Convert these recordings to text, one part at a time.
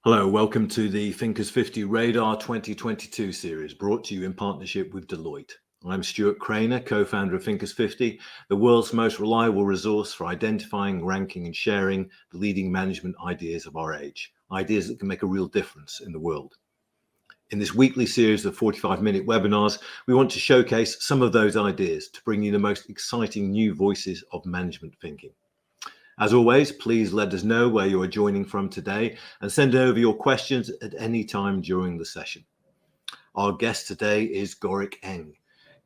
Hello, welcome to the Thinkers 50 Radar 2022 series, brought to you in partnership with Deloitte. I'm Stuart Craner, co-founder of Thinkers 50, the world's most reliable resource for identifying, ranking and sharing the leading management ideas of our age, ideas that can make a real difference in the world. In this weekly series of 45-minute webinars, we want to showcase some of those ideas to bring you the most exciting new voices of management thinking. As always, please let us know where you are joining from today and send over your questions at any time during the session. Our guest today is Gorick Eng.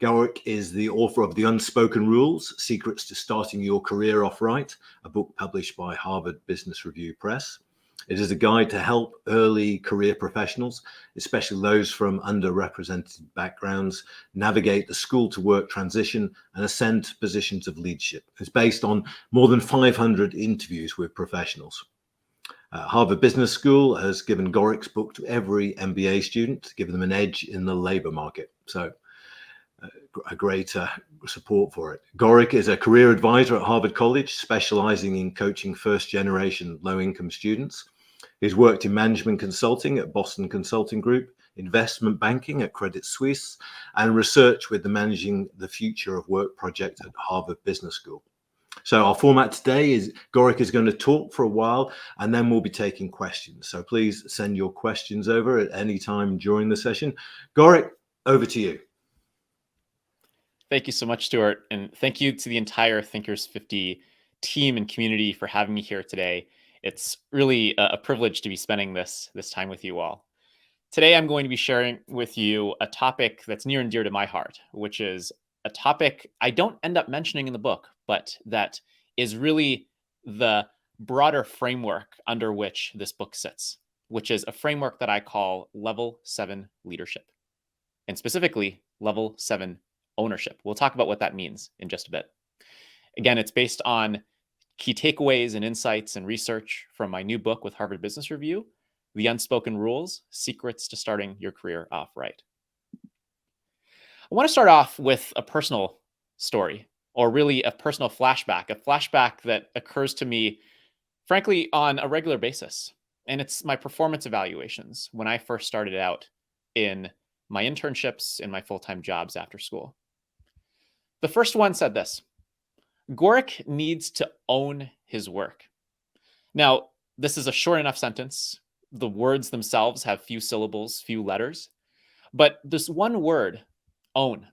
Gorick is the author of The Unspoken Rules, Secrets to Starting Your Career Off Right, a book published by Harvard Business Review Press. It is a guide to help early career professionals, especially those from underrepresented backgrounds, navigate the school to work transition and ascend to positions of leadership. It's based on more than 500 interviews with professionals. Harvard Business School has given Gorick's book to every MBA student to give them an edge in the labor market. So a great support for it. Gorick is a career advisor at Harvard College, specializing in coaching first-generation low-income students. He's worked in management consulting at Boston Consulting Group, investment banking at Credit Suisse, and research with the Managing the Future of Work project at Harvard Business School. So our format today is Gorick is going to talk for a while, and then we'll be taking questions. So please send your questions over at any time during the session. Gorick, over to you. Thank you so much, Stuart. And thank you to the entire Thinkers 50 team and community for having me here today. It's really a privilege to be spending this time with you all. Today, I'm going to be sharing with you a topic that's near and dear to my heart, which is a topic I don't end up mentioning in the book, but that is really the broader framework under which this book sits, which is a framework that I call Level 7 leadership, and specifically Level 7 ownership. We'll talk about what that means in just a bit. Again, it's based on key takeaways and insights and research from my new book with Harvard Business Review, The Unspoken Rules, Secrets to Starting Your Career Off Right. I want to start off with a personal story, or really a personal flashback, a flashback that occurs to me, frankly, on a regular basis. And it's my performance evaluations when I first started out in my internships and my full-time jobs after school. The first one said this: Gorick needs to own his work. Now, this is a short enough sentence. The words themselves have few syllables, few letters. But this one word, own,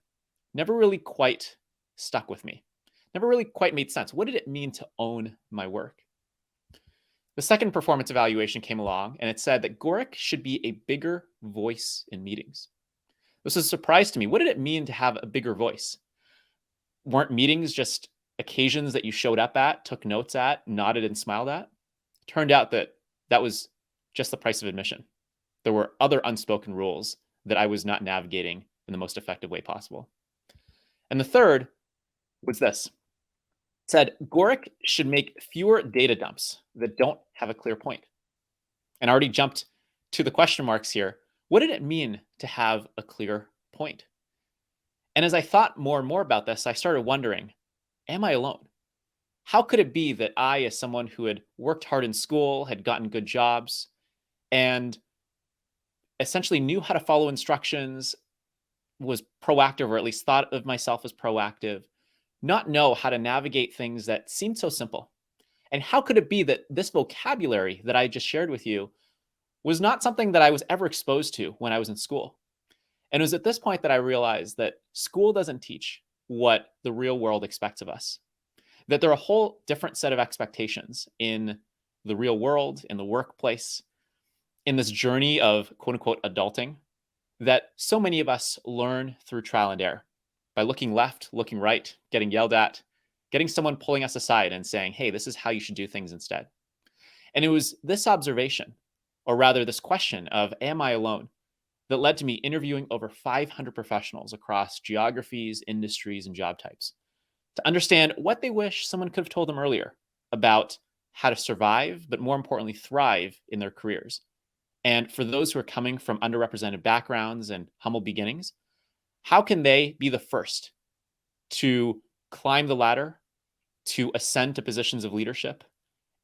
never really quite stuck with me. Never really quite made sense. What did it mean to own my work? The second performance evaluation came along, and it said that Gorick should be a bigger voice in meetings. This was a surprise to me. What did it mean to have a bigger voice? Weren't meetings just occasions that you showed up at, took notes at, nodded and smiled at? Turned out that that was just the price of admission. There were other unspoken rules that I was not navigating in the most effective way possible. And the third was this. It said Gorick should make fewer data dumps that don't have a clear point. And I already jumped to the question marks here. What did it mean to have a clear point? And as I thought more and more about this, I started wondering, am I alone? How could it be that I, as someone who had worked hard in school, had gotten good jobs, and essentially knew how to follow instructions, was proactive, or at least thought of myself as proactive, not know how to navigate things that seemed so simple? And how could it be that this vocabulary that I just shared with you was not something that I was ever exposed to when I was in school? And it was at this point that I realized that school doesn't teach what the real world expects of us, that there are a whole different set of expectations in the real world, in the workplace, in this journey of quote unquote adulting, that so many of us learn through trial and error, by looking left, looking right, getting yelled at, getting someone pulling us aside and saying, hey, this is how you should do things instead. And it was this observation, or rather this question of, am I alone, that led to me interviewing over 500 professionals across geographies, industries, and job types to understand what they wish someone could have told them earlier about how to survive, but more importantly, thrive in their careers. And for those who are coming from underrepresented backgrounds and humble beginnings, how can they be the first to climb the ladder, to ascend to positions of leadership,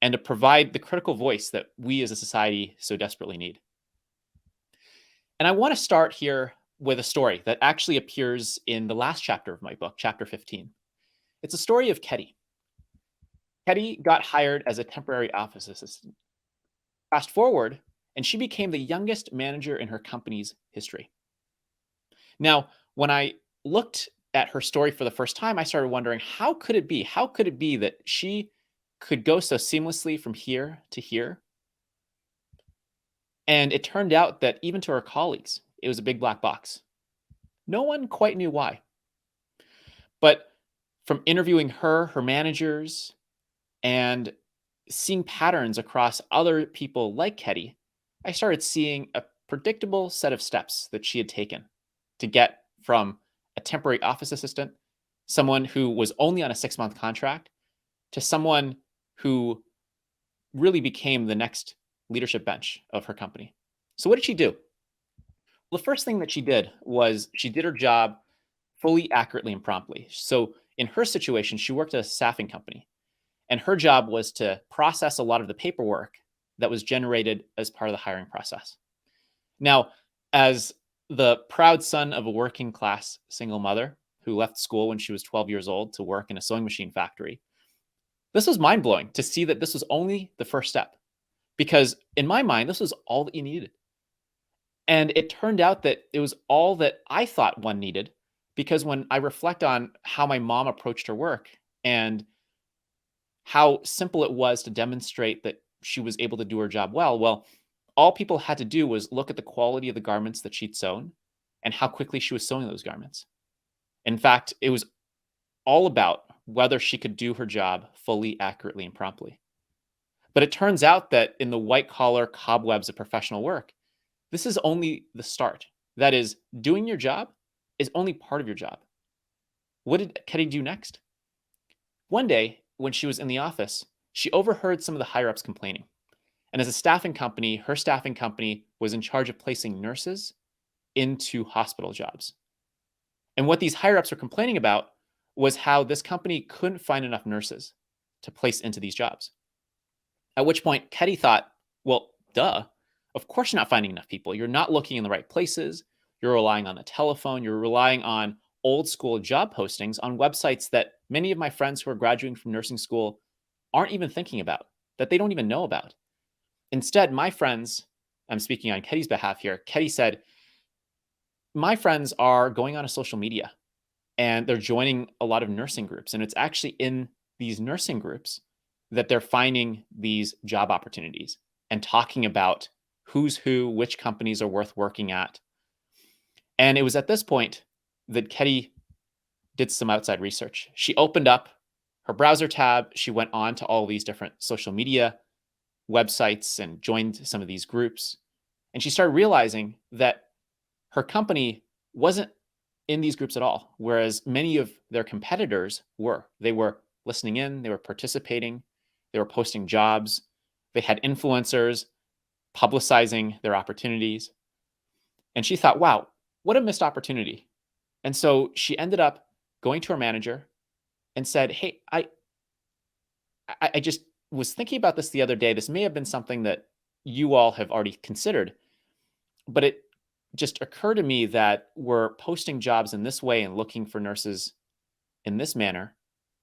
and to provide the critical voice that we as a society so desperately need. And I want to start here with a story that actually appears in the last chapter of my book, chapter 15. It's a story of Ketty. Ketty got hired as a temporary office assistant. Fast forward, and she became the youngest manager in her company's history. Now, when I looked at her story for the first time, I started wondering, how could it be? How could it be that she could go so seamlessly from here to here? And it turned out that even to her colleagues, it was a big black box. No one quite knew why. But from interviewing her, her managers, and seeing patterns across other people like Ketty, I started seeing a predictable set of steps that she had taken to get from a temporary office assistant, someone who was only on a 6-month contract, to someone who really became the next leadership bench of her company. So what did she do? Well, the first thing that she did was she did her job fully, accurately, and promptly. So in her situation, she worked at a staffing company, and her job was to process a lot of the paperwork that was generated as part of the hiring process. Now, as the proud son of a working class single mother who left school when she was 12 years old to work in a sewing machine factory, this was mind blowing to see that this was only the first step. Because in my mind, this was all that you needed. And it turned out that it was all that I thought one needed, because when I reflect on how my mom approached her work and how simple it was to demonstrate that she was able to do her job well, all people had to do was look at the quality of the garments that she'd sewn and how quickly she was sewing those garments. In fact, it was all about whether she could do her job fully, accurately, and promptly. But it turns out that in the white-collar cobwebs of professional work, this is only the start. That is, doing your job is only part of your job. What did Ketty do next? One day, when she was in the office, she overheard some of the higher-ups complaining. And as a staffing company, her staffing company was in charge of placing nurses into hospital jobs. And what these higher-ups were complaining about was how this company couldn't find enough nurses to place into these jobs. At which point, Ketty thought, well, duh, of course you're not finding enough people. You're not looking in the right places. You're relying on the telephone. You're relying on old school job postings on websites that many of my friends who are graduating from nursing school aren't even thinking about, that they don't even know about. Instead, my friends, I'm speaking on Ketty's behalf here, Ketty said, my friends are going on to social media and they're joining a lot of nursing groups. And it's actually in these nursing groups that they're finding these job opportunities and talking about who's who, which companies are worth working at. And it was at this point that Ketty did some outside research. She opened up her browser tab. She went on to all these different social media websites and joined some of these groups. And she started realizing that her company wasn't in these groups at all, whereas many of their competitors were. They were listening in, they were participating, they were posting jobs, they had influencers publicizing their opportunities. And she thought, wow, what a missed opportunity. And so she ended up going to her manager and said, hey, I just was thinking about this the other day. This may have been something that you all have already considered, but it just occurred to me that we're posting jobs in this way and looking for nurses in this manner,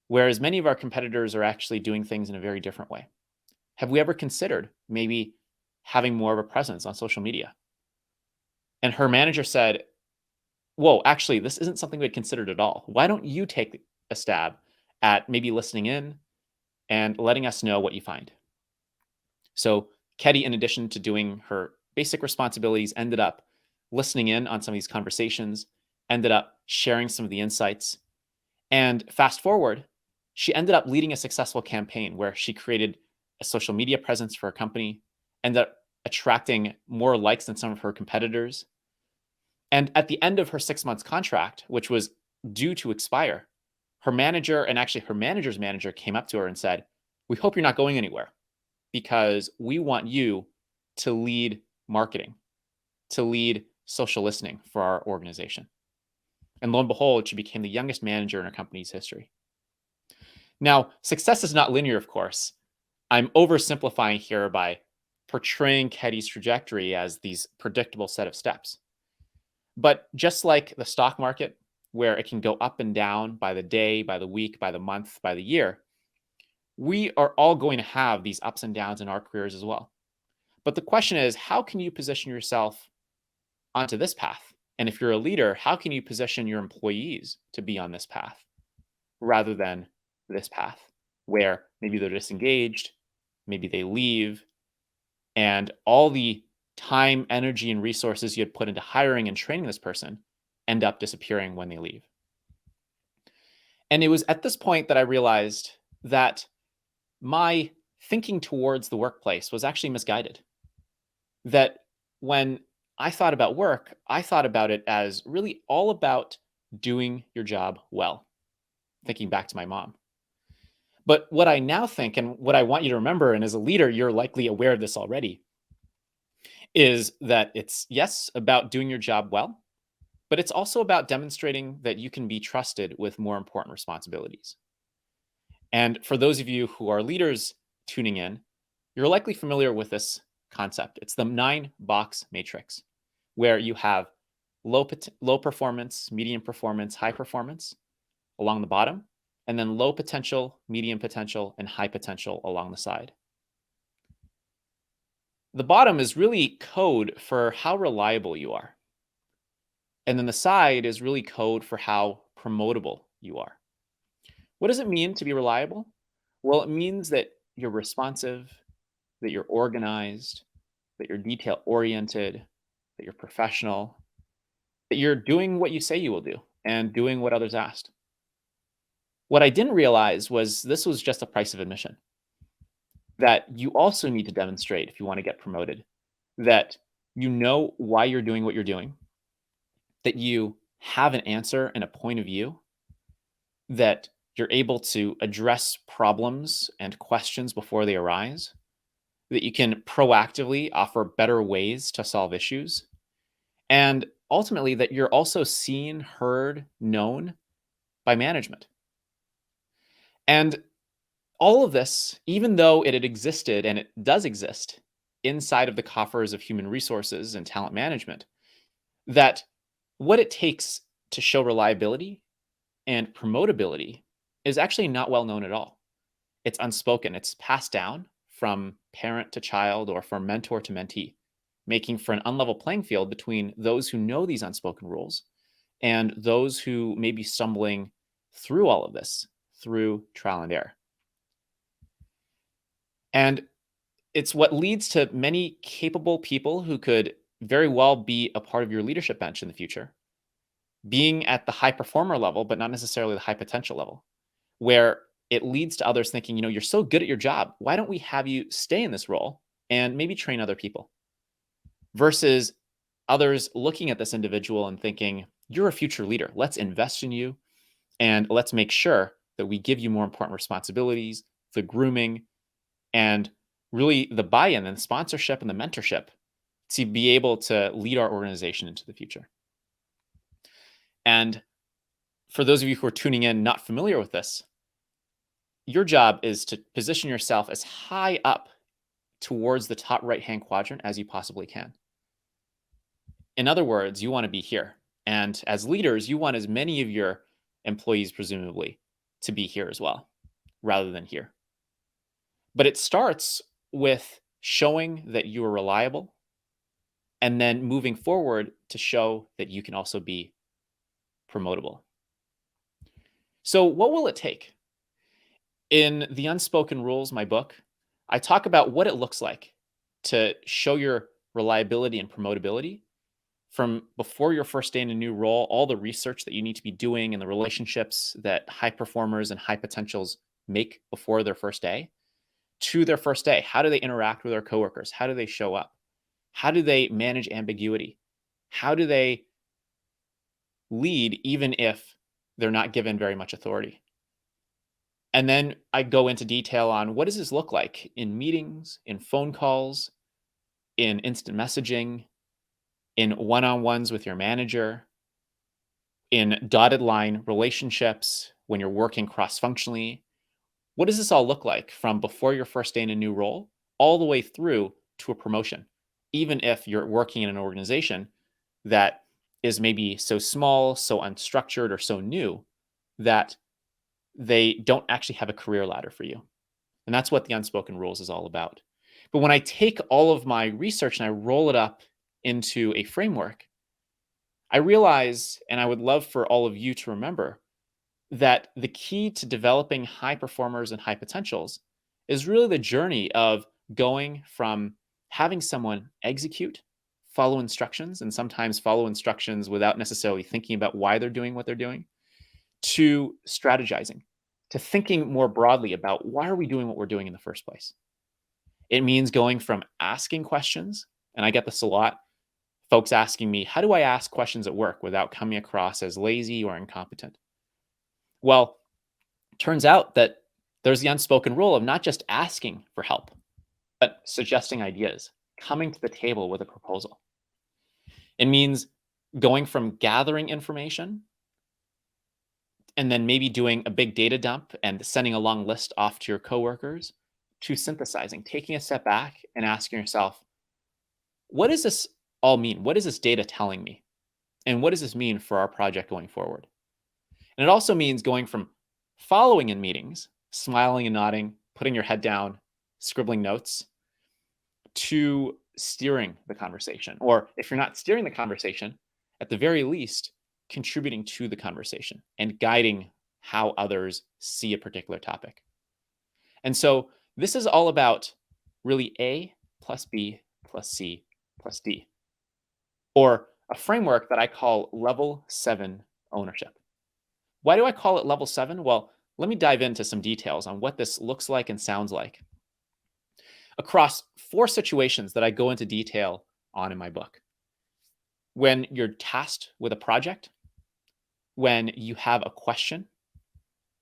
whereas many of our competitors are actually doing things in a very different way. Have we ever considered maybe having more of a presence on social media? And her manager said, whoa, actually, this isn't something we had considered at all. Why don't you take a stab at maybe listening in and letting us know what you find? So Ketty, in addition to doing her basic responsibilities, ended up listening in on some of these conversations, ended up sharing some of the insights. And fast forward, she ended up leading a successful campaign where she created a social media presence for her company, ended up attracting more likes than some of her competitors. And at the end of her 6 months contract, which was due to expire, her manager and actually her manager's manager came up to her and said, we hope you're not going anywhere because we want you to lead marketing, to lead social listening for our organization. And lo and behold, she became the youngest manager in her company's history. Now, success is not linear, of course. I'm oversimplifying here by portraying Keddy's trajectory as these predictable set of steps. But just like the stock market, where it can go up and down by the day, by the week, by the month, by the year, we are all going to have these ups and downs in our careers as well. But the question is, how can you position yourself onto this path? And if you're a leader, how can you position your employees to be on this path rather than this path where maybe they're disengaged, maybe they leave, and all the time, energy, and resources you had put into hiring and training this person end up disappearing when they leave. And it was at this point that I realized that my thinking towards the workplace was actually misguided. That when I thought about work, I thought about it as really all about doing your job well, thinking back to my mom. But what I now think, and what I want you to remember, and as a leader, you're likely aware of this already, is that it's, yes, about doing your job well, but it's also about demonstrating that you can be trusted with more important responsibilities. And for those of you who are leaders tuning in, you're likely familiar with this concept. It's the 9-box matrix, where you have low performance, medium performance, high performance along the bottom, and then low potential, medium potential, and high potential along the side. The bottom is really code for how reliable you are. And then the side is really code for how promotable you are. What does it mean to be reliable? Well, it means that you're responsive, that you're organized, that you're detail oriented, that you're professional, that you're doing what you say you will do and doing what others asked. What I didn't realize was this was just a price of admission. That you also need to demonstrate if you want to get promoted, that you know why you're doing what you're doing, that you have an answer and a point of view, that you're able to address problems and questions before they arise, that you can proactively offer better ways to solve issues, and ultimately that you're also seen, heard, known by management. And all of this, even though it had existed and it does exist inside of the coffers of human resources and talent management, that what it takes to show reliability and promotability is actually not well known at all. It's unspoken. It's passed down from parent to child or from mentor to mentee, making for an unlevel playing field between those who know these unspoken rules and those who may be stumbling through all of this through trial and error. And it's what leads to many capable people who could very well be a part of your leadership bench in the future, being at the high performer level, but not necessarily the high potential level, where it leads to others thinking, you're so good at your job. Why don't we have you stay in this role and maybe train other people? Versus others looking at this individual and thinking, you're a future leader. Let's invest in you and let's make sure that we give you more important responsibilities, the grooming, and really the buy-in and the sponsorship and the mentorship to be able to lead our organization into the future. And for those of you who are tuning in not familiar with this, your job is to position yourself as high up towards the top right-hand quadrant as you possibly can. In other words, you want to be here. And as leaders, you want as many of your employees, presumably, to be here as well, rather than here. But it starts with showing that you are reliable and then moving forward to show that you can also be promotable. So what will it take? In The Unspoken Rules, my book, I talk about what it looks like to show your reliability and promotability from before your first day in a new role, all the research that you need to be doing and the relationships that high performers and high potentials make before their first day, to their first day. How do they interact with their coworkers? How do they show up? How do they manage ambiguity? How do they lead even if they're not given very much authority? And then I go into detail on what does this look like in meetings, in phone calls, in instant messaging, in one-on-ones with your manager, in dotted line relationships when you're working cross-functionally, What does this all look like from before your first day in a new role all the way through to a promotion? Even if you're working in an organization that is maybe so small, so unstructured, or so new that they don't actually have a career ladder for you. And that's what the unspoken rules is all about. But when I take all of my research and I roll it up into a framework, I realize, and I would love for all of you to remember, that the key to developing high performers and high potentials is really the journey of going from having someone execute, follow instructions, and sometimes follow instructions without necessarily thinking about why they're doing what they're doing, to strategizing, to thinking more broadly about why are we doing what we're doing in the first place. It means going from asking questions, and I get this a lot, folks asking me, how do I ask questions at work without coming across as lazy or incompetent? Well, turns out that there's the unspoken rule of not just asking for help, but suggesting ideas, coming to the table with a proposal. It means going from gathering information and then maybe doing a big data dump and sending a long list off to your coworkers to synthesizing, taking a step back and asking yourself, what does this all mean? What is this data telling me? And what does this mean for our project going forward? And it also means going from following in meetings, smiling and nodding, putting your head down, scribbling notes, to steering the conversation. Or if you're not steering the conversation, at the very least, contributing to the conversation and guiding how others see a particular topic. And so this is all about really A plus B plus C plus D, or a framework that I call level 7 ownership. Why do I call it level 7? Well, let me dive into some details on what this looks like and sounds like. Across 4 situations that I go into detail on in my book. When you're tasked with a project, when you have a question,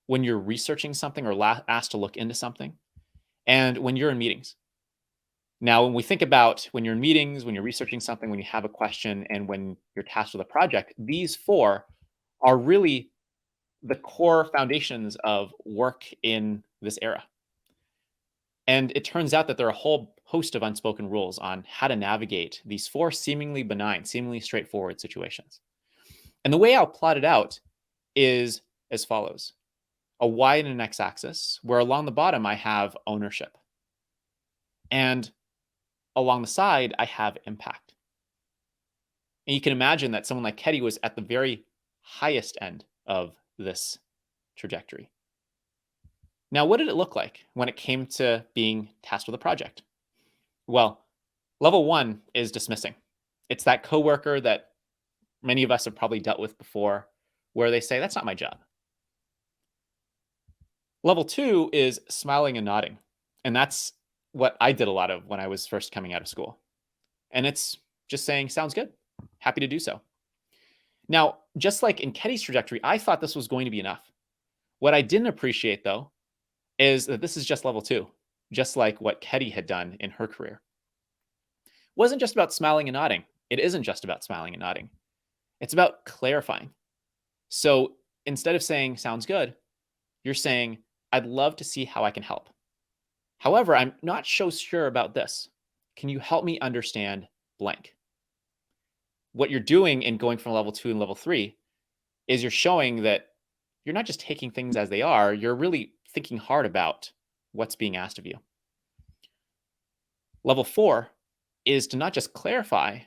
when you're researching something or asked to look into something, and when you're in meetings. Now, when we think about when you're in meetings, when you're researching something, when you have a question, and when you're tasked with a project, these 4 are really the core foundations of work in this era. And it turns out that there are a whole host of unspoken rules on how to navigate these 4 seemingly benign, seemingly straightforward situations. And the way I'll plot it out is as follows. A Y and an X axis, where along the bottom I have ownership. And along the side, I have impact. And you can imagine that someone like Ketty was at the very highest end of this trajectory. Now, what did it look like when it came to being tasked with a project? Well, level 1 is dismissing. It's that coworker that many of us have probably dealt with before, where they say, that's not my job. Level 2 is smiling and nodding. And that's what I did a lot of when I was first coming out of school. And it's just saying, sounds good. Happy to do so. Now, just like in Ketty's trajectory, I thought this was going to be enough. What I didn't appreciate, though, is that this is just level 2, just like what Ketty had done in her career. It wasn't just about smiling and nodding. It isn't just about smiling and nodding. It's about clarifying. So instead of saying, sounds good, you're saying, I'd love to see how I can help. However, I'm not so sure about this. Can you help me understand blank? What you're doing in going from level 2 and level 3 is you're showing that you're not just taking things as they are, you're really thinking hard about what's being asked of you. Level 4 is to not just clarify,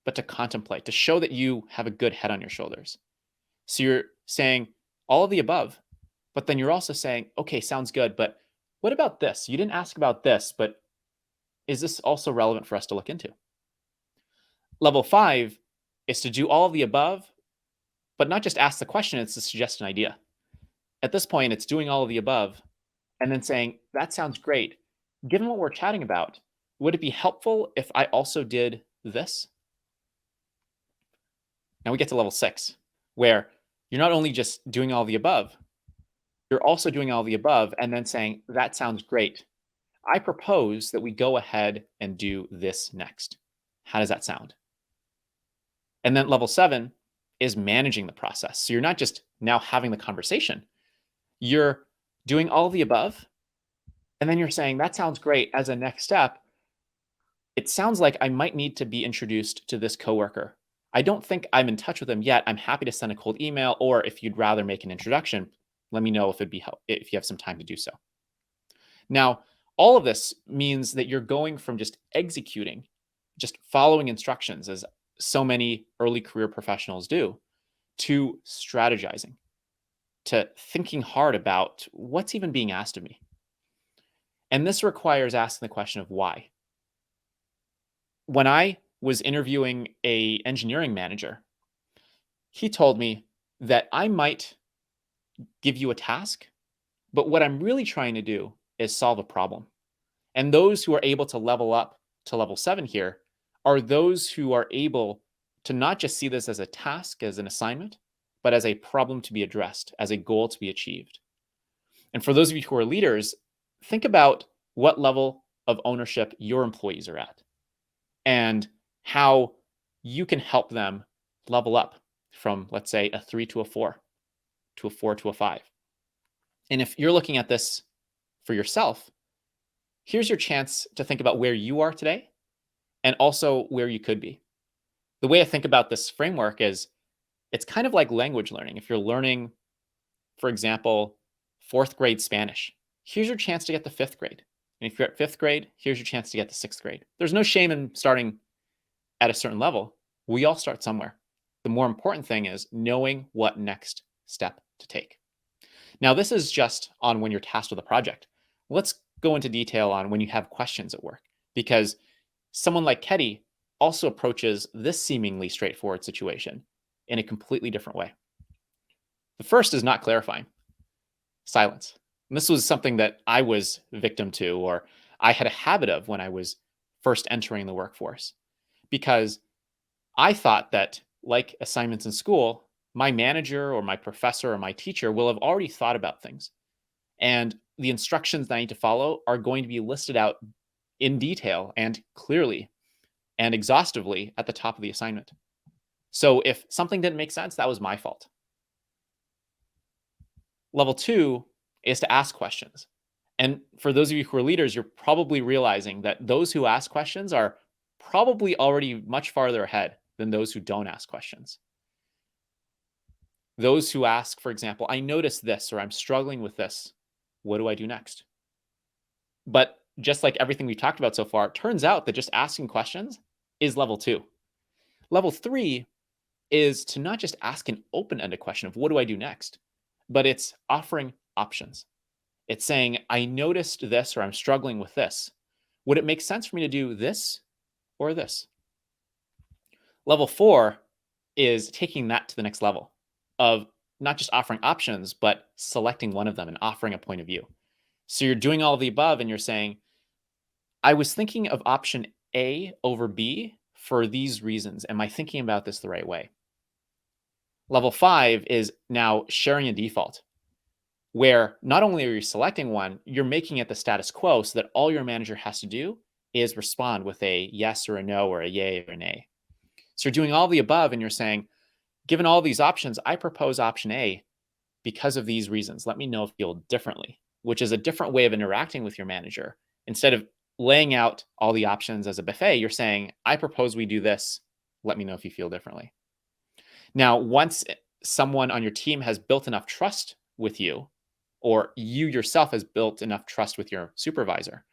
but to contemplate, to show that you have a good head on your shoulders. So you're saying all of the above, but then you're also saying, okay, sounds good, but what about this? You didn't ask about this, but is this also relevant for us to look into? Level 5 is to do all of the above, but not just ask the question, it's to suggest an idea. At this point, it's doing all of the above and then saying, that sounds great. Given what we're chatting about, would it be helpful if I also did this? Now we get to level 6, where you're not only just doing all the above, you're also doing all the above and then saying, that sounds great. I propose that we go ahead and do this next. How does that sound? And then level 7 is managing the process. So you're not just now having the conversation. You're doing all the above, And then you're saying, that sounds great. As a next step, it sounds like I might need to be introduced to this coworker. I don't think I'm in touch with them yet. I'm happy to send a cold email, or if you'd rather make an introduction, let me know if if you have some time to do so. Now, all of this means that you're going from just executing, just following instructions, as so many early career professionals do, to strategizing, to thinking hard about what's even being asked of me. And this requires asking the question of why. When I was interviewing a engineering manager, he told me that I might give you a task, but what I'm really trying to do is solve a problem. And those who are able to level up to level 7 here are those who are able to not just see this as a task, as an assignment, but as a problem to be addressed, as a goal to be achieved. And for those of you who are leaders, think about what level of ownership your employees are at and how you can help them level up from, let's say, a 3 to a 4, to a 4 to a 5. And if you're looking at this for yourself, here's your chance to think about where you are today and also where you could be. The way I think about this framework is it's kind of like language learning. If you're learning, for example, 4th grade Spanish, here's your chance to get to 5th grade. And if you're at 5th grade, here's your chance to get to 6th grade. There's no shame in starting at a certain level. We all start somewhere. The more important thing is knowing what next step to take. Now, this is just on when you're tasked with a project. Let's go into detail on when you have questions at work, because someone like Ketty also approaches this seemingly straightforward situation in a completely different way. The first is not clarifying. Silence. And this was something that I was victim to, or I had a habit of when I was first entering the workforce, because I thought that, like assignments in school, my manager or my professor or my teacher will have already thought about things. And the instructions that I need to follow are going to be listed out in detail and clearly and exhaustively at the top of the assignment. So if something didn't make sense, that was my fault. Level 2 is to ask questions. And for those of you who are leaders, you're probably realizing that those who ask questions are probably already much farther ahead than those who don't ask questions. Those who ask, for example, I noticed this, or I'm struggling with this. What do I do next? But just like everything we've talked about so far, it turns out that just asking questions is level 2. Level 3 is to not just ask an open-ended question of what do I do next, but it's offering options. It's saying, I noticed this, or I'm struggling with this. Would it make sense for me to do this or this? Level 4 is taking that to the next level of not just offering options, but selecting one of them and offering a point of view. So you're doing all of the above and you're saying, I was thinking of option A over B for these reasons. Am I thinking about this the right way? Level 5 is now sharing a default, where not only are you selecting one, you're making it the status quo so that all your manager has to do is respond with a yes or a no or a yay or a nay. So you're doing all the above and you're saying, given all these options, I propose option A because of these reasons. Let me know if you feel differently, which is a different way of interacting with your manager. Instead of laying out all the options as a buffet, you're saying, I propose we do this. Let me know if you feel differently. Now, once someone on your team has built enough trust with you, or you yourself has built enough trust with your supervisor,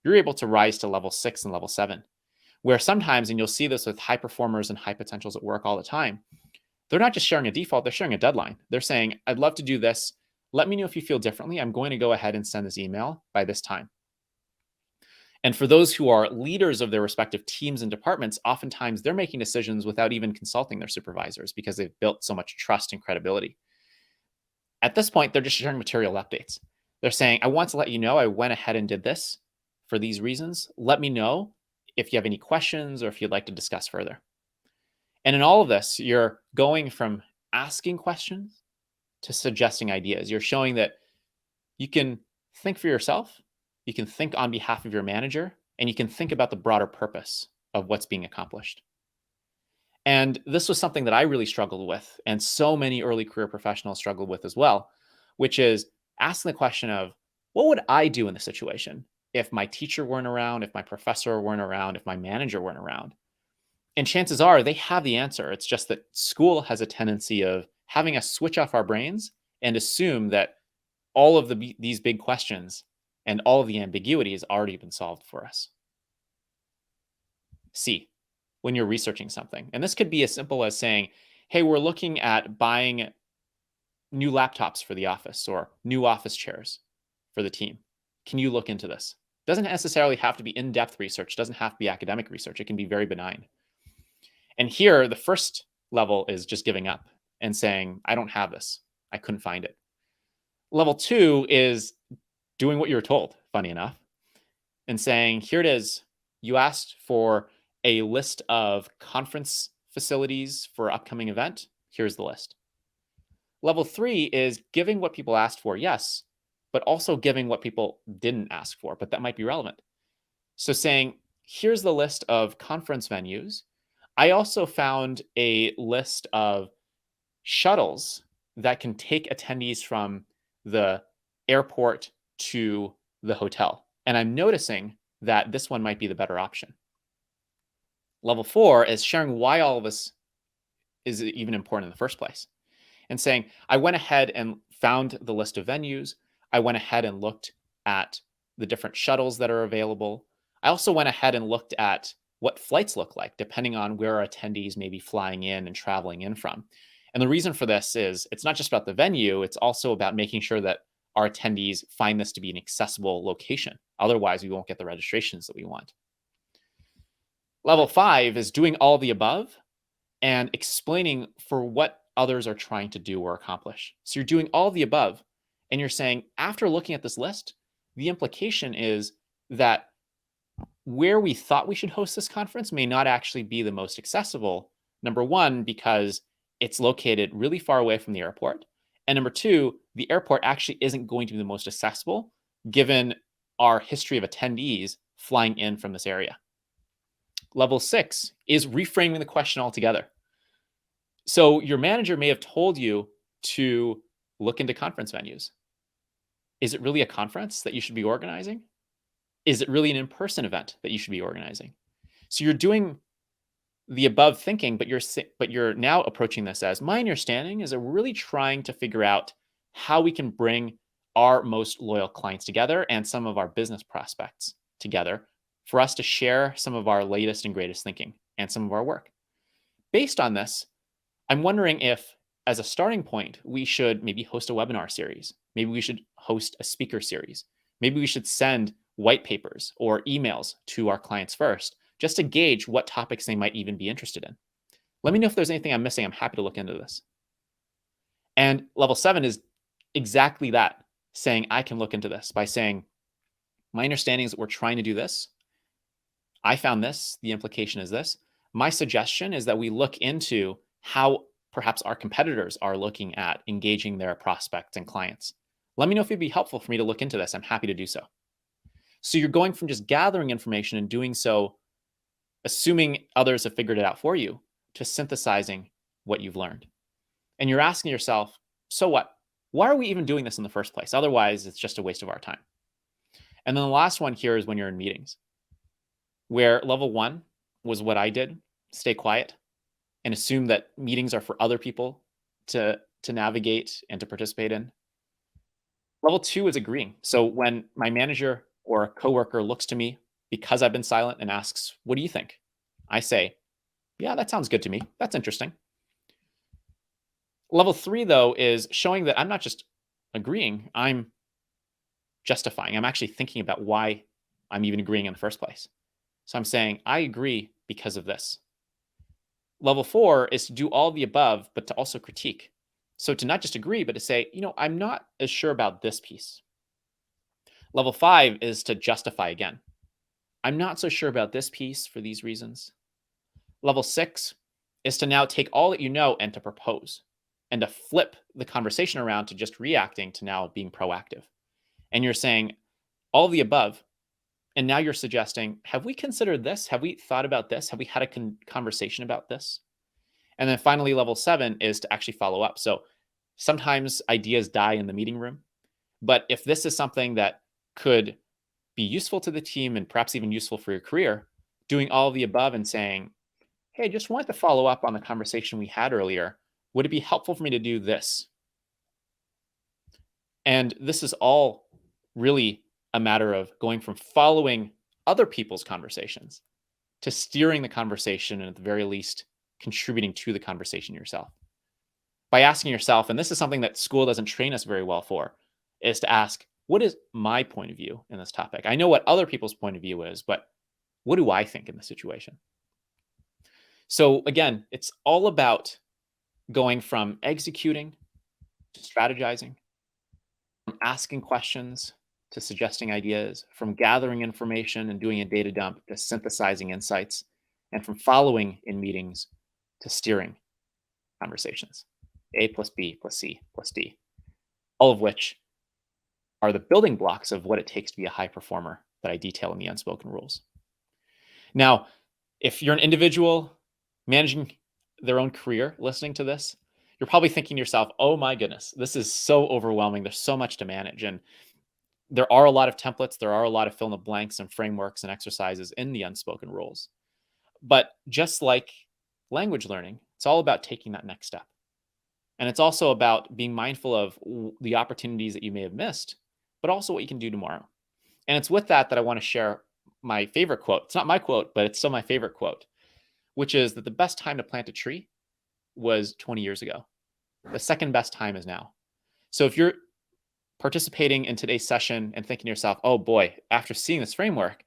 you're able to rise to level 6 and level 7, where sometimes, and you'll see this with high performers and high potentials at work all the time, they're not just sharing a default, they're sharing a deadline. They're saying, I'd love to do this. Let me know if you feel differently. I'm going to go ahead and send this email by this time. And for those who are leaders of their respective teams and departments, oftentimes they're making decisions without even consulting their supervisors because they've built so much trust and credibility. At this point, they're just sharing material updates. They're saying, I want to let you know I went ahead and did this for these reasons. Let me know if you have any questions or if you'd like to discuss further. And in all of this, you're going from asking questions to suggesting ideas. You're showing that you can think for yourself, you can think on behalf of your manager, and you can think about the broader purpose of what's being accomplished. And this was something that I really struggled with, and so many early career professionals struggled with as well, which is asking the question of, what would I do in the situation if my teacher weren't around, if my professor weren't around, if my manager weren't around? And chances are they have the answer. It's just that school has a tendency of having us switch off our brains and assume that all of these big questions and all of the ambiguity has already been solved for us. C, when you're researching something. And this could be as simple as saying, hey, we're looking at buying new laptops for the office or new office chairs for the team. Can you look into this? Doesn't necessarily have to be in-depth research, doesn't have to be academic research. It can be very benign. And here, the first level is just giving up and saying, I don't have this. I couldn't find it. Level 2 is doing what you were told, funny enough, and saying, here it is. You asked for a list of conference facilities for upcoming event. Here's the list. Level 3 is giving what people asked for, yes, but also giving what people didn't ask for, but that might be relevant. So saying, here's the list of conference venues. I also found a list of shuttles that can take attendees from the airport to the hotel. And I'm noticing that this one might be the better option. Level 4 is sharing why all of this is even important in the first place. And saying, I went ahead and found the list of venues. I went ahead and looked at the different shuttles that are available. I also went ahead and looked at what flights look like, depending on where our attendees may be flying in and traveling in from. And the reason for this is it's not just about the venue, it's also about making sure that our attendees find this to be an accessible location. Otherwise, we won't get the registrations that we want. Level 5 is doing all the above and explaining for what others are trying to do or accomplish. So you're doing all the above, and you're saying, after looking at this list, the implication is that where we thought we should host this conference may not actually be the most accessible. Number one, because it's located really far away from the airport. And number two, the airport actually isn't going to be the most accessible given our history of attendees flying in from this area. Level 6 is reframing the question altogether. So your manager may have told you to look into conference venues. Is it really a conference that you should be organizing? Is it really an in-person event that you should be organizing? So you're doing the above thinking, but you're now approaching this as, my understanding is that we're really trying to figure out how we can bring our most loyal clients together and some of our business prospects together for us to share some of our latest and greatest thinking and some of our work. Based on this, I'm wondering if, as a starting point, we should maybe host a webinar series. Maybe we should host a speaker series. Maybe we should send white papers or emails to our clients first, just to gauge what topics they might even be interested in. Let me know if there's anything I'm missing. I'm happy to look into this. And level 7 is exactly that, saying I can look into this by saying, my understanding is that we're trying to do this. I found this. The implication is this. My suggestion is that we look into how perhaps our competitors are looking at engaging their prospects and clients. Let me know if it'd be helpful for me to look into this. I'm happy to do so. So you're going from just gathering information and doing so, assuming others have figured it out for you, to synthesizing what you've learned. And you're asking yourself, so what? Why are we even doing this in the first place? Otherwise, it's just a waste of our time. And then the last one here is when you're in meetings, where level 1 was what I did, stay quiet and assume that meetings are for other people to navigate and to participate in. Level 2 is agreeing. So when my manager or a coworker looks to me because I've been silent and asks, what do you think? I say, yeah, that sounds good to me. That's interesting. Level 3, though, is showing that I'm not just agreeing, I'm justifying. I'm actually thinking about why I'm even agreeing in the first place. So I'm saying, I agree because of this. Level 4 is to do all the above, but to also critique. So to not just agree, but to say, I'm not as sure about this piece. Level 5 is to justify again. I'm not so sure about this piece for these reasons. Level 6 is to now take all that you know and to propose and to flip the conversation around to just reacting to now being proactive. And you're saying all the above. And now you're suggesting, have we considered this? Have we thought about this? Have we had a conversation about this? And then finally, level 7 is to actually follow up. So sometimes ideas die in the meeting room. But if this is something that could be useful to the team and perhaps even useful for your career, doing all of the above and saying, hey, just wanted to follow up on the conversation we had earlier. Would it be helpful for me to do this? And this is all really a matter of going from following other people's conversations to steering the conversation and at the very least contributing to the conversation yourself. By asking yourself, and this is something that school doesn't train us very well for, is to ask, what is my point of view in this topic? I know what other people's point of view is, but what do I think in the situation? So again, it's all about going from executing to strategizing, from asking questions to suggesting ideas, from gathering information and doing a data dump to synthesizing insights, and from following in meetings to steering conversations. A plus B plus C plus D, all of which are the building blocks of what it takes to be a high performer that I detail in the Unspoken Rules. Now, if you're an individual managing their own career listening to this, you're probably thinking to yourself, oh my goodness, this is so overwhelming. There's so much to manage. And there are a lot of templates, there are a lot of fill in the blanks and frameworks and exercises in the Unspoken Rules. But just like language learning, it's all about taking that next step. And it's also about being mindful of the opportunities that you may have missed, but also what you can do tomorrow. And it's with that I want to share my favorite quote. It's not my quote, but it's still my favorite quote, which is that the best time to plant a tree was 20 years ago. The second best time is now. So if you're participating in today's session and thinking to yourself, oh boy, after seeing this framework,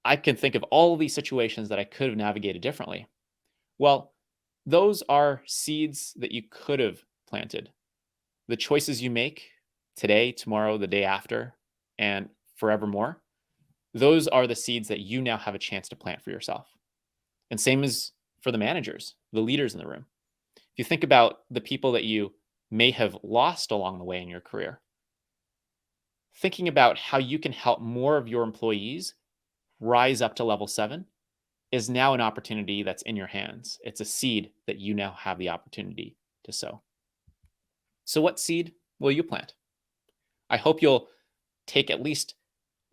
I can think of all of these situations that I could have navigated differently. Well, those are seeds that you could have planted. The choices you make today, tomorrow, the day after, and forevermore, those are the seeds that you now have a chance to plant for yourself. And same as for the managers, the leaders in the room. If you think about the people that you may have lost along the way in your career, thinking about how you can help more of your employees rise up to level 7 is now an opportunity that's in your hands. It's a seed that you now have the opportunity to sow. So what seed will you plant? I hope you'll take at least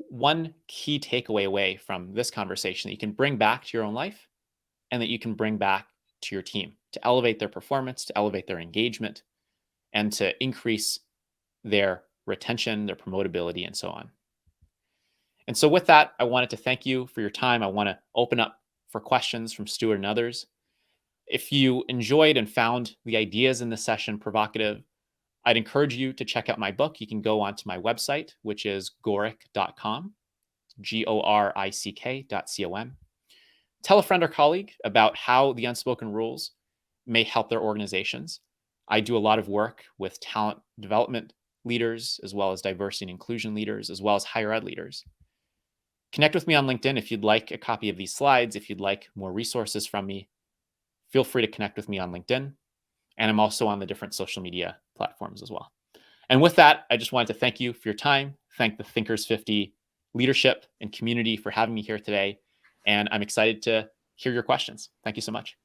one key takeaway away from this conversation that you can bring back to your own life and that you can bring back to your team to elevate their performance, to elevate their engagement, and to increase their retention, their promotability, and so on. And so with that, I wanted to thank you for your time. I want to open up for questions from Stuart and others. If you enjoyed and found the ideas in this session provocative, I'd encourage you to check out my book. You can go onto my website, which is gorick.com, GORICK.com. Tell a friend or colleague about how the Unspoken Rules may help their organizations. I do a lot of work with talent development leaders, as well as diversity and inclusion leaders, as well as higher ed leaders. Connect with me on LinkedIn if you'd like a copy of these slides. If you'd like more resources from me, feel free to connect with me on LinkedIn. And I'm also on the different social media platforms as well. And with that, I just wanted to thank you for your time. Thank the Thinkers 50 leadership and community for having me here today. And I'm excited to hear your questions. Thank you so much.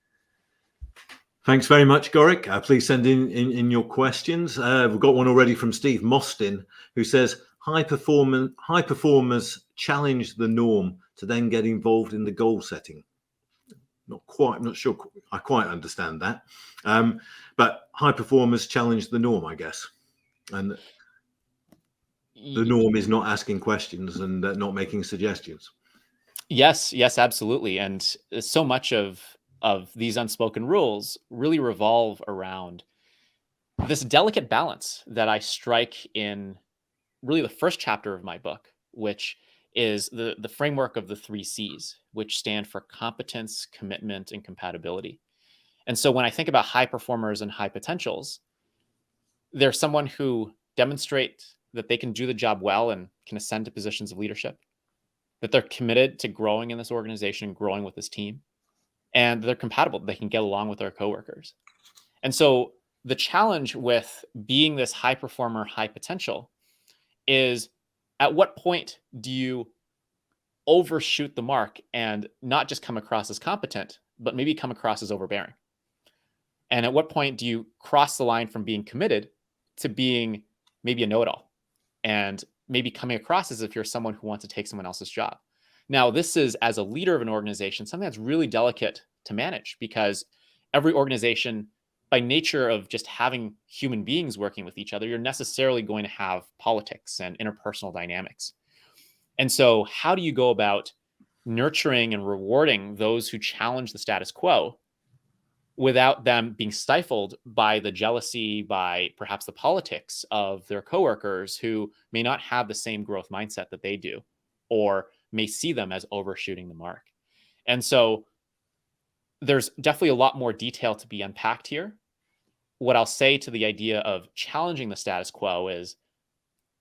Thanks very much, Gorick. Please send in your questions. We've got one already from Steve Mostyn, who says, high performers challenge the norm to then get involved in the goal setting. Not sure I quite understand that. But high performers challenge the norm, I guess. And the norm is not asking questions and not making suggestions. Yes, absolutely. And so much of these Unspoken Rules really revolve around this delicate balance that I strike in really the first chapter of my book, which is the framework of the 3 C's, which stand for competence, commitment, and compatibility. And so when I think about high performers and high potentials, they're someone who demonstrate that they can do the job well and can ascend to positions of leadership, that they're committed to growing in this organization, growing with this team, and they're compatible. They can get along with their coworkers. And so the challenge with being this high performer, high potential is, at what point do you overshoot the mark and not just come across as competent, but maybe come across as overbearing? And at what point do you cross the line from being committed to being maybe a know-it-all and maybe coming across as if you're someone who wants to take someone else's job. Now, this is, as a leader of an organization, something that's really delicate to manage, because every organization, by nature of just having human beings working with each other, you're necessarily going to have politics and interpersonal dynamics. And so, how do you go about nurturing and rewarding those who challenge the status quo without them being stifled by the jealousy, by perhaps the politics of their coworkers who may not have the same growth mindset that they do, or may see them as overshooting the mark? And so there's definitely a lot more detail to be unpacked here. What I'll say to the idea of challenging the status quo is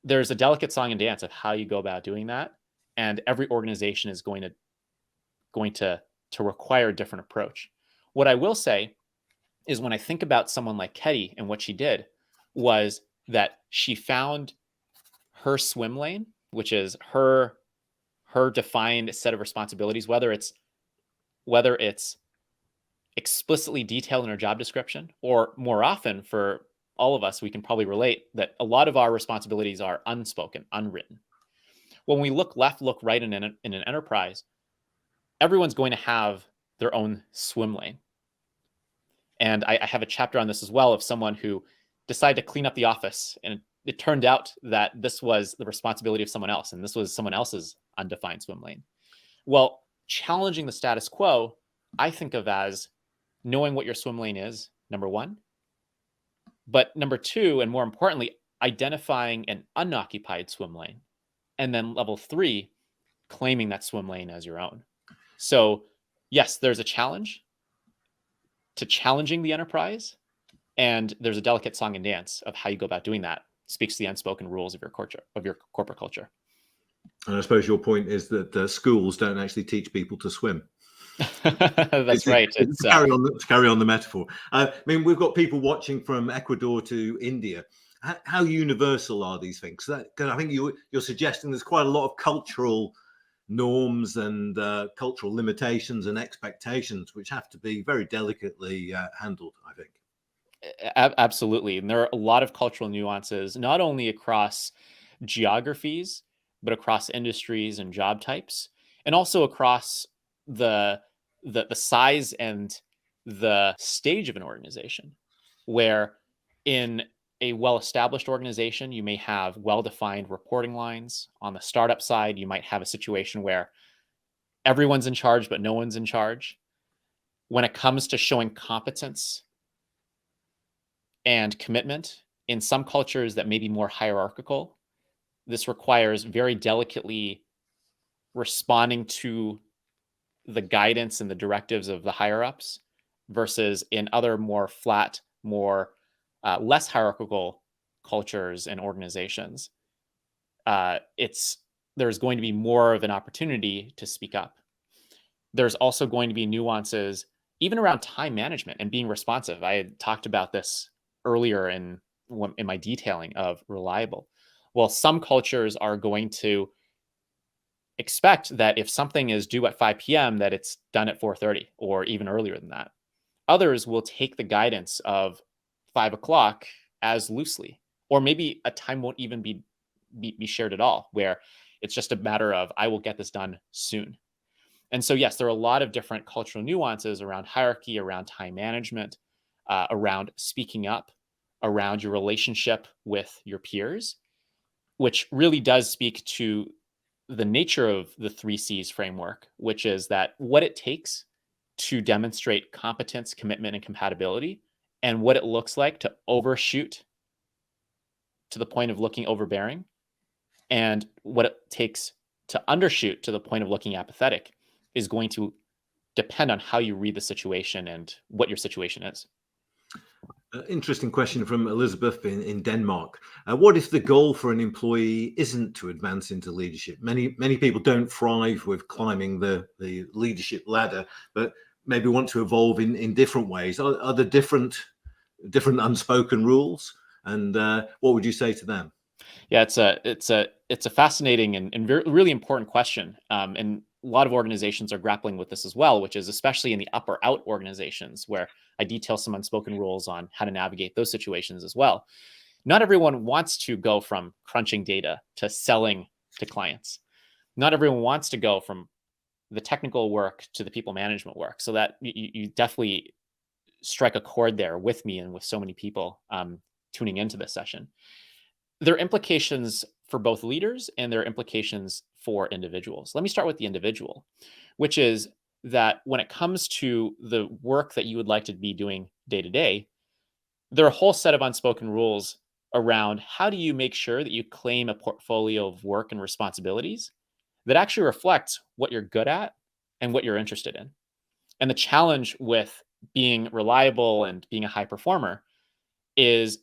there's a delicate song and dance of how you go about doing that. And every organization is going to require a different approach. What I will say is, when I think about someone like Ketty and what she did, was that she found her swim lane, which is her defined set of responsibilities, whether it's explicitly detailed in her job description, or more often for all of us, we can probably relate that a lot of our responsibilities are unspoken, unwritten. When we look left, look right in an enterprise, everyone's going to have their own swim lane. And I have a chapter on this as well, of someone who decided to clean up the office, and it turned out that this was the responsibility of someone else, and this was someone else's undefined swim lane. Well, challenging the status quo, I think of as knowing what your swim lane is, number one. But number two, and more importantly, identifying an unoccupied swim lane. And then level three, claiming that swim lane as your own. So yes, there's a challenge to challenging the enterprise, and there's a delicate song and dance of how you go about doing that. Speaks to the unspoken rules of your culture, of your corporate culture. And I suppose your point is that schools don't actually teach people to swim. That's right. To carry on the metaphor. I mean, we've got people watching from Ecuador to India. How universal are these things? Because I think you're suggesting there's quite a lot of cultural norms and cultural limitations and expectations which have to be very delicately handled, I think. Absolutely. And there are a lot of cultural nuances, not only across geographies, but across industries and job types, and also across the size and the stage of an organization, where in a well-established organization, you may have well-defined reporting lines. On the startup side, you might have a situation where everyone's in charge, but no one's in charge. When it comes to showing competence and commitment, in some cultures that may be more hierarchical, this requires very delicately responding to the guidance and the directives of the higher-ups, versus in other more flat, more less hierarchical cultures and organizations, there's going to be more of an opportunity to speak up. There's also going to be nuances even around time management and being responsive. I had talked about this earlier in my detailing of reliable. Well, some cultures are going to expect that if something is due at 5 p.m., that it's done at 4:30 or even earlier than that. Others will take the guidance of 5 o'clock as loosely, or maybe a time won't even be shared at all, where it's just a matter of, I will get this done soon. And so, yes, there are a lot of different cultural nuances around hierarchy, around time management, around speaking up, around your relationship with your peers, which really does speak to the nature of the 3Cs framework, which is that what it takes to demonstrate competence, commitment, and compatibility, and what it looks like to overshoot to the point of looking overbearing, and what it takes to undershoot to the point of looking apathetic, is going to depend on how you read the situation and what your situation is. Interesting question from Elizabeth in Denmark. What if the goal for an employee isn't to advance into leadership? Many people don't thrive with climbing the leadership ladder, but maybe want to evolve in different ways. Are there different unspoken rules? And what would you say to them? Yeah, it's a fascinating and really important question. And a lot of organizations are grappling with this as well, which is especially in the up or out organizations, where I detail some unspoken rules on how to navigate those situations as well. Not everyone wants to go from crunching data to selling to clients. Not everyone wants to go from the technical work to the people management work. So that you definitely strike a chord there with me and with so many people tuning into this session. There are implications for both leaders and there are implications for individuals. Let me start with the individual, which is that when it comes to the work that you would like to be doing day to day, there are a whole set of unspoken rules around how do you make sure that you claim a portfolio of work and responsibilities that actually reflects what you're good at and what you're interested in. And the challenge with being reliable and being a high performer is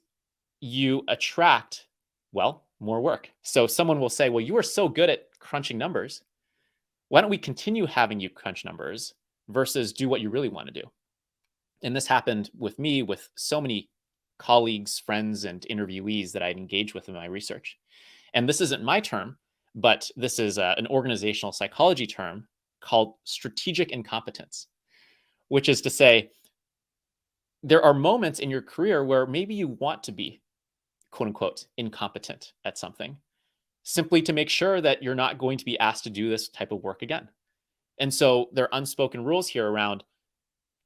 you attract, well, more work. So someone will say, well, you are so good at crunching numbers. Why don't we continue having you crunch numbers versus do what you really want to do? And this happened with me with so many colleagues, friends, and interviewees that I'd engaged with in my research. And this isn't my term, but this is an organizational psychology term called strategic incompetence, which is to say, there are moments in your career where maybe you want to be, quote unquote, incompetent at something, simply to make sure that you're not going to be asked to do this type of work again. And so there are unspoken rules here around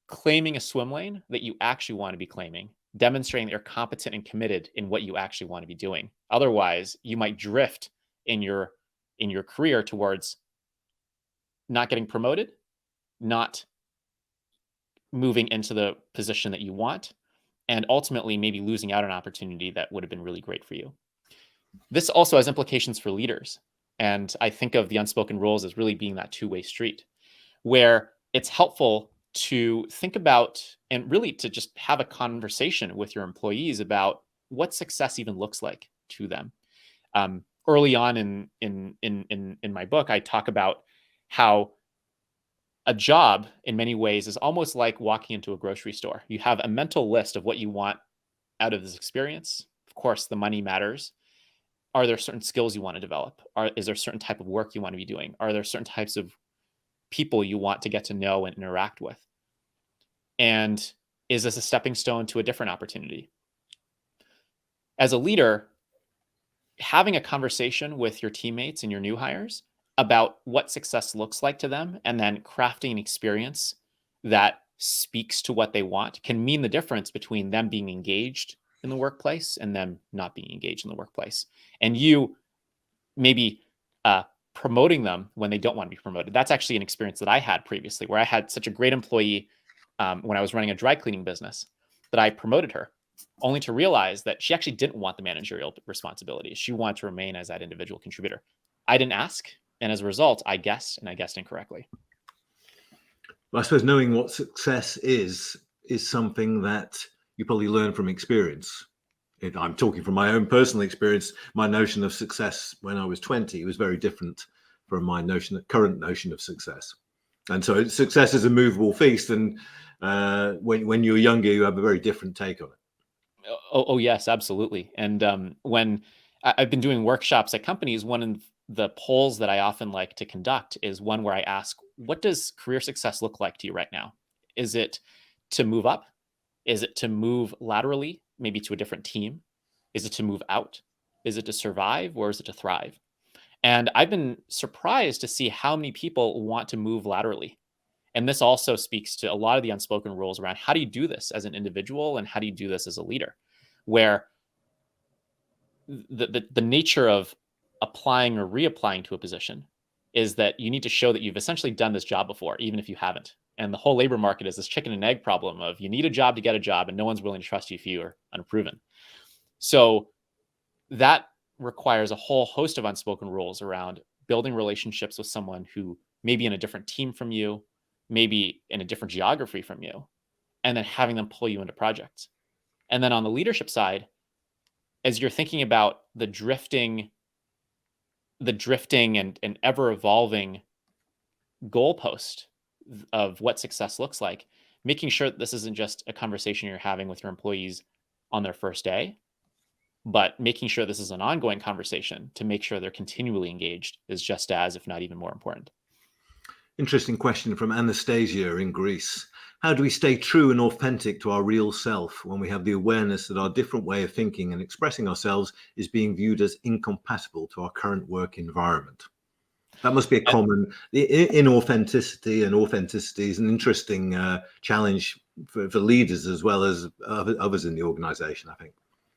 claiming a swim lane that you actually want to be claiming, demonstrating that you're competent and committed in what you actually want to be doing. Otherwise, you might drift in your career towards not getting promoted, not moving into the position that you want, and ultimately maybe losing out on an opportunity that would have been really great for you. This also has implications for leaders. And I think of the unspoken rules as really being that two-way street, where it's helpful to think about and really to just have a conversation with your employees about what success even looks like to them. Early on in my book, I talk about how a job in many ways is almost like walking into a grocery store. You have a mental list of what you want out of this experience. Of course, the money matters. Are there certain skills you want to develop? Is there a certain type of work you want to be doing? Are there certain types of people you want to get to know and interact with? And is this a stepping stone to a different opportunity? As a leader, having a conversation with your teammates and your new hires about what success looks like to them, and then crafting an experience that speaks to what they want can mean the difference between them being engaged in the workplace and them not being engaged in the workplace. And you maybe promoting them when they don't want to be promoted. That's actually an experience that I had previously, where I had such a great employee when I was running a dry cleaning business that I promoted her, only to realize that she actually didn't want the managerial responsibilities. She wanted to remain as that individual contributor. I didn't ask. And as a result, I guessed, and I guessed incorrectly. Well, I suppose knowing what success is something that you probably learn from experience. I'm talking from my own personal experience. My notion of success when I was 20 was very different from my current notion of success. And so success is a movable feast. And when you're younger, you have a very different take on it. Oh yes, absolutely. And when I've been doing workshops at companies, one of the polls that I often like to conduct is one where I ask, what does career success look like to you right now? Is it to move up? Is it to move laterally, maybe to a different team? Is it to move out? Is it to survive, or is it to thrive? And I've been surprised to see how many people want to move laterally. And this also speaks to a lot of the unspoken rules around how do you do this as an individual and how do you do this as a leader, where the nature of applying or reapplying to a position is that you need to show that you've essentially done this job before, even if you haven't. And the whole labor market is this chicken and egg problem of you need a job to get a job and no one's willing to trust you if you are unproven. So that requires a whole host of unspoken rules around building relationships with someone who may be in a different team from you, maybe in a different geography from you, and then having them pull you into projects. And then on the leadership side, as you're thinking about the drifting and ever evolving goalpost of what success looks like, making sure that this isn't just a conversation you're having with your employees on their first day, but making sure this is an ongoing conversation to make sure they're continually engaged is just as, if not even more important. Interesting question from Anastasia in Greece. How do we stay true and authentic to our real self when we have the awareness that our different way of thinking and expressing ourselves is being viewed as incompatible to our current work environment? That must be a common inauthenticity, and authenticity is an interesting challenge for leaders as well as others in the organization, I think.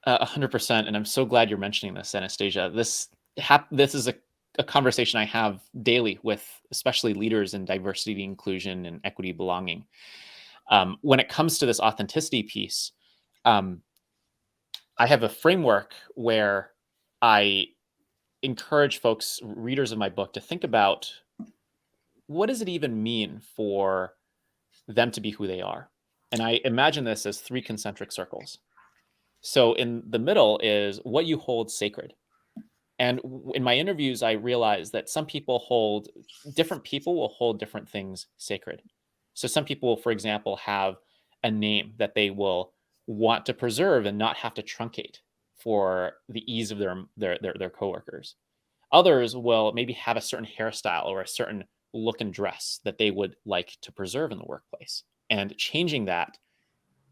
100%. And I'm so glad you're mentioning this, Anastasia. This is a conversation I have daily with especially leaders in diversity, inclusion, and equity belonging. When it comes to this authenticity piece, I have a framework where I encourage folks, readers of my book, to think about what does it even mean for them to be who they are. And I imagine this as three concentric circles. So in the middle is what you hold sacred. And in my interviews, I realized that different people will hold different things sacred. So some people, for example, have a name that they will want to preserve and not have to truncate for the ease of their coworkers. Others will maybe have a certain hairstyle or a certain look and dress that they would like to preserve in the workplace. And changing that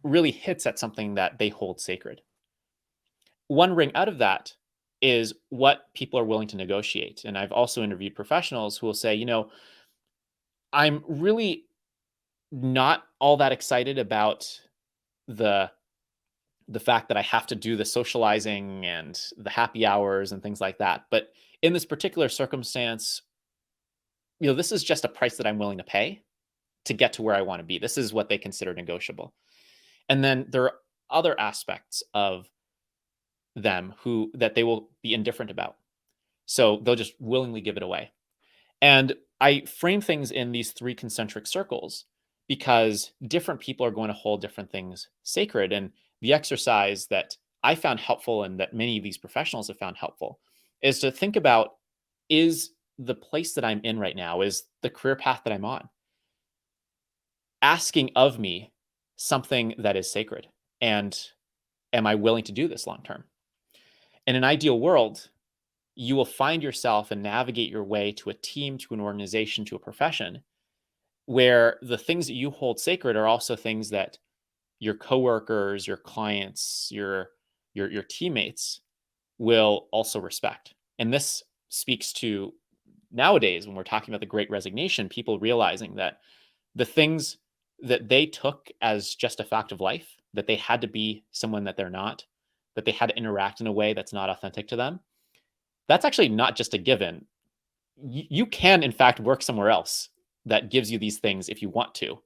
really hits at something that they hold sacred. One ring out of that is what people are willing to negotiate. And I've also interviewed professionals who will say, I'm really not all that excited about the fact that I have to do the socializing and the happy hours and things like that. But in this particular circumstance, this is just a price that I'm willing to pay to get to where I want to be. This is what they consider negotiable. And then there are other aspects of them that they will be indifferent about. So they'll just willingly give it away. And I frame things in these three concentric circles because different people are going to hold different things sacred. And the exercise that I found helpful and that many of these professionals have found helpful is to think about, is the place that I'm in right now, is the career path that I'm on, asking of me something that is sacred? And am I willing to do this long term? In an ideal world, you will find yourself and navigate your way to a team, to an organization, to a profession where the things that you hold sacred are also things that your coworkers, your clients, your teammates will also respect. And this speaks to nowadays when we're talking about the Great Resignation, people realizing that the things that they took as just a fact of life, that they had to be someone that they're not, that they had to interact in a way that's not authentic to them, that's actually not just a given. You can, in fact, work somewhere else that gives you these things if you want to.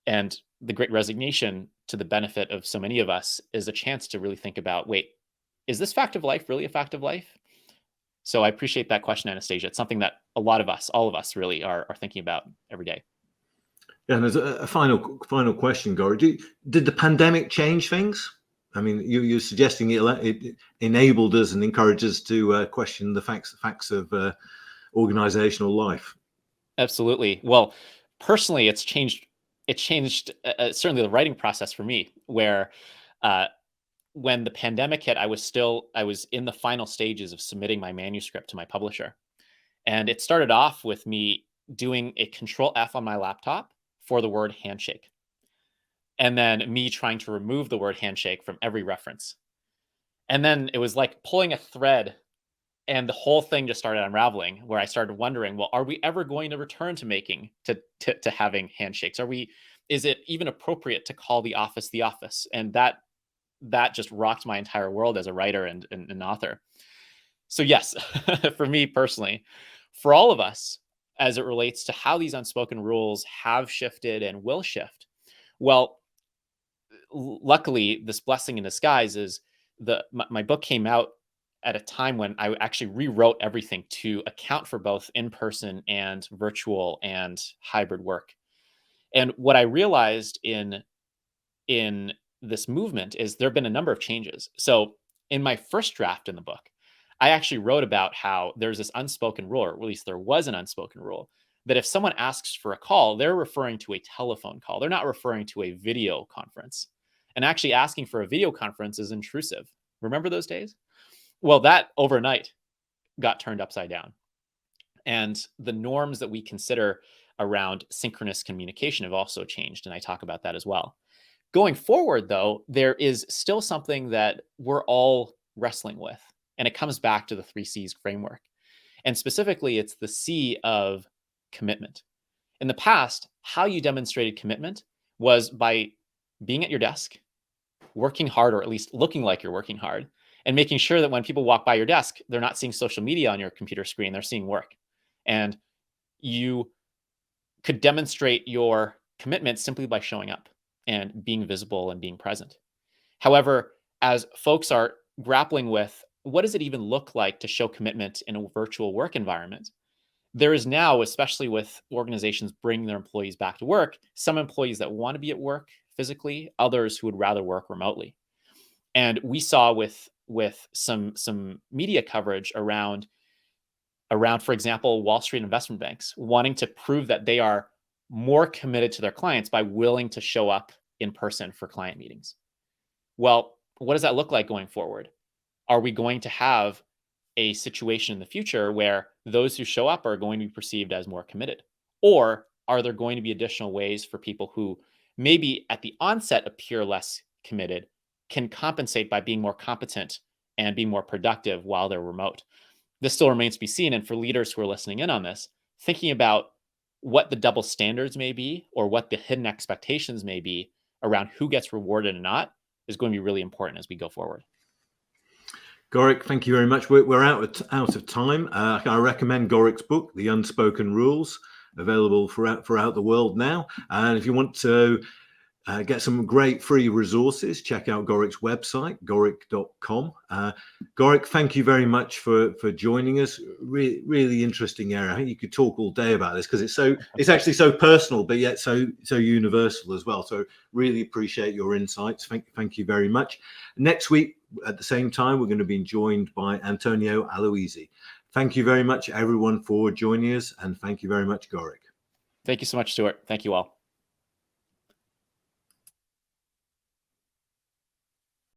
And the Great Resignation, to the benefit of so many of us, is a chance to really think about, wait, is this fact of life really a fact of life? So I appreciate that question, Anastasia. It's something that all of us really are thinking about every day. Yeah, and as a final question, Gauri, did the pandemic change things? I mean, you're suggesting it enabled us and encouraged us to question the facts of organizational life. Absolutely. Well, personally, it's changed. It changed certainly the writing process for me, where when the pandemic hit, I was in the final stages of submitting my manuscript to my publisher, and it started off with me doing a Control F on my laptop for the word handshake, and then me trying to remove the word handshake from every reference, and then it was like pulling a thread. And the whole thing just started unraveling, where I started wondering, well, are we ever going to return to having handshakes? Is it even appropriate to call the office the office? And that just rocked my entire world as a writer and an author. So yes, for me personally, for all of us, as it relates to how these unspoken rules have shifted and will shift, well, luckily, this blessing in disguise is my book came out at a time when I actually rewrote everything to account for both in-person and virtual and hybrid work. And what I realized in this movement is there have been a number of changes. So in my first draft in the book, I actually wrote about how there's this unspoken rule, or at least there was an unspoken rule, that if someone asks for a call, they're referring to a telephone call. They're not referring to a video conference. And actually asking for a video conference is intrusive. Remember those days? Well, that overnight got turned upside down. And the norms that we consider around synchronous communication have also changed, and I talk about that as well. Going forward, though, there is still something that we're all wrestling with, and it comes back to the 3Cs framework. And specifically, it's the C of commitment. In the past, how you demonstrated commitment was by being at your desk, working hard, or at least looking like you're working hard, and making sure that when people walk by your desk, they're not seeing social media on your computer screen, they're seeing work. And you could demonstrate your commitment simply by showing up and being visible and being present. However, as folks are grappling with what does it even look like to show commitment in a virtual work environment, there is now, especially with organizations bringing their employees back to work, some employees that want to be at work physically, others who would rather work remotely. And we saw with some media coverage around, for example, Wall Street investment banks wanting to prove that they are more committed to their clients by willing to show up in person for client meetings. Well, what does that look like going forward? Are we going to have a situation in the future where those who show up are going to be perceived as more committed? Or are there going to be additional ways for people who maybe at the onset appear less committed can compensate by being more competent and being more productive while they're remote? This still remains to be seen. And for leaders who are listening in on this, thinking about what the double standards may be or what the hidden expectations may be around who gets rewarded and not is going to be really important as we go forward. Gorick, thank you very much. We're out of time. I recommend Gorick's book, The Unspoken Rules, available throughout the world now. And if you want to get some great free resources, check out Gorick's website, gorick.com. Gorick, thank you very much for joining us. Really interesting area. I think you could talk all day about this because it's actually so personal, but yet so universal as well. So really appreciate your insights. Thank you very much. Next week at the same time, we're going to be joined by Antonio Aloisi. Thank you very much, everyone, for joining us, and thank you very much, Gorick. Thank you so much, Stuart. Thank you all.